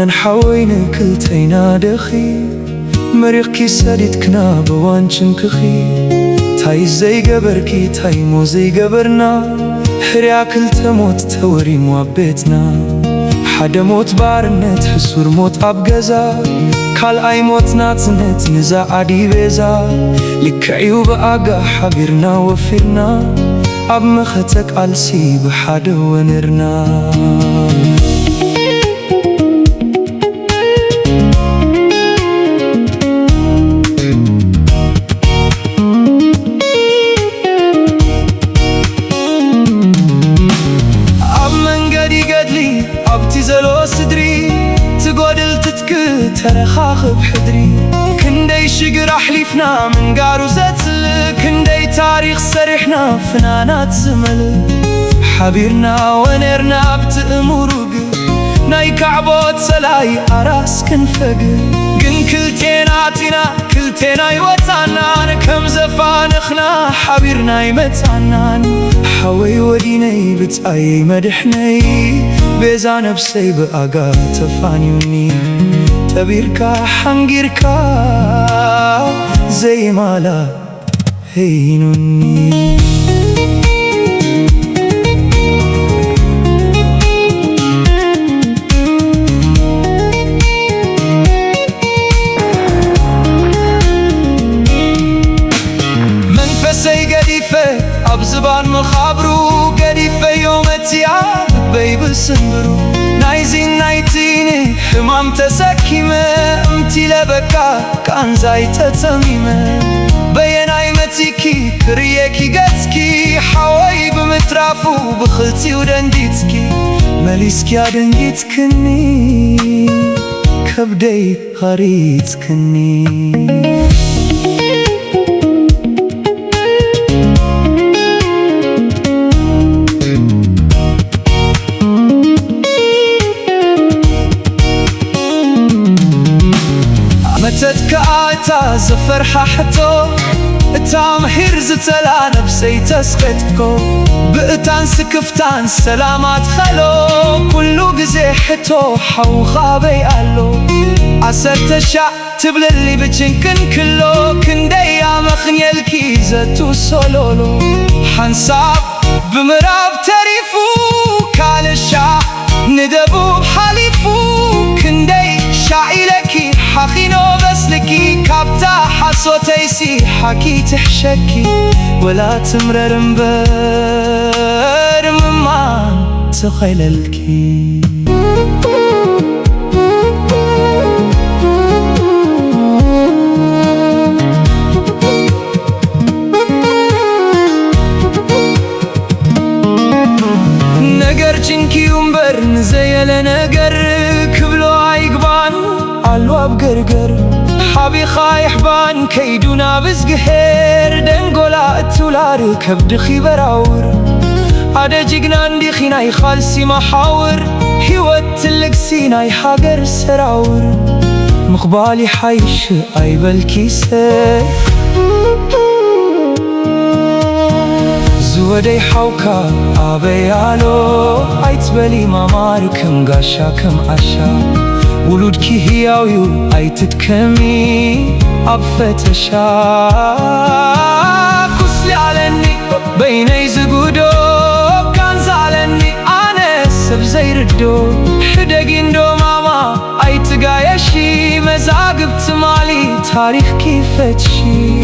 نحوين كلتينا دخي مريقكي سادتكنا بوانشن كخي تاي زي قبركي تاي مو زي قبرنا حريا كلت موت توري موابتنا حدا موت بارنت حسور موت أبقزا كال أي موت ناتنت نزا عدي بيزا لكعيو بأقا حبيرنا وفرنا أب مختك ألسي بحدا ونرنا أبتي زلو صدري تقودل تتك ترخاخ بحدري كندي شقر أحليفنا من قارو زتل كندي تاريخ سريحنا فنانات زمل حبيرنا ونرنا بتأمرق ناي كعبوت سلاي أراس كنفق قن كلتيناتنا كلتينا يوتانا كم زفانخنا حبيرنا يمتانا حوي وديني بتأي مدحني بيزا نفسي بأقا تفانيوني تبيركا حنقيركا زي ما لا هينوني منفسي قديفة أبزبان مخابرو قديفة يومتي بيب سنبرو نايزين نايتيني حمام تسكيمة امتي لبكا كان زاي تتميمة بيناي متيكي كريكي قتكي حواي بمترافو بخلتي ودنديتكي مليسكي عدنجيتكني كبدي غريتكني متتك آتا زفرحة حتو اتام هيرز تلا نفسي تسقتكو بقتان سكفتان سلامات خلو كلو قزي حتو حو خابي قالو عسر تشع تبل اللي بجنكن كلو كنديا مخنيلكي زتو سولولو حنصاب بمراب تريفو كالشع ندبو بحليفو كندي شاعلكي حخينو بسلكي كابتا حصوتيسي حكي تحشكي ولا تمرر مبر ممان تخيللكي نقر جنكي ومبر نزيل نقر كبلو عيقبان عالواب قرقر حابي خايح بان كيدونا بزقهير دنقولا التولار كبدخي براور عدا جيقنان دي خيناي خالسي محاور هيوت اللقسيناي حاقر سراور مقبالي حيش اي بالكيسي زودي حوكا أبيالو أيتبلي مامار كم غاشا كم عشا ولودكي هياويو أيتتكمي أبفتشا كسلي علني بيني زقودو كان زعلني أنا سبزي ردو حدقين دو ماما أيتقايشي مزاقب تمالي تاريخ كيفتشي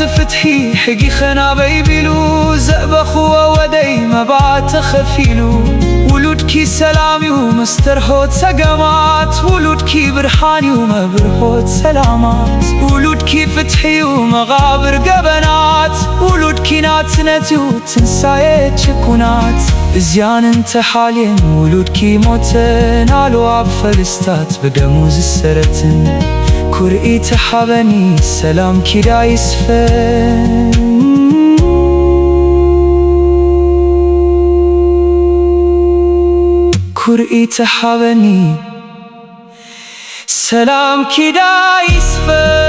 تفتحي حقي خنا بيبيلو زأبخوا ودي ما بعت خفيلو ولودكي سلامي ومسترحوت سقمات ولودكي برحاني وما برحوت سلامات ولودكي فتحي ومغابر قبنات ولودكي ناتنتي وتنسايت شكونات زيان انت حالين ولودكي موتن علو عب فلستات بدموز السرتن كرئي تحابني سلام كدا يسفن كرئي تحابني سلام كدا يسفن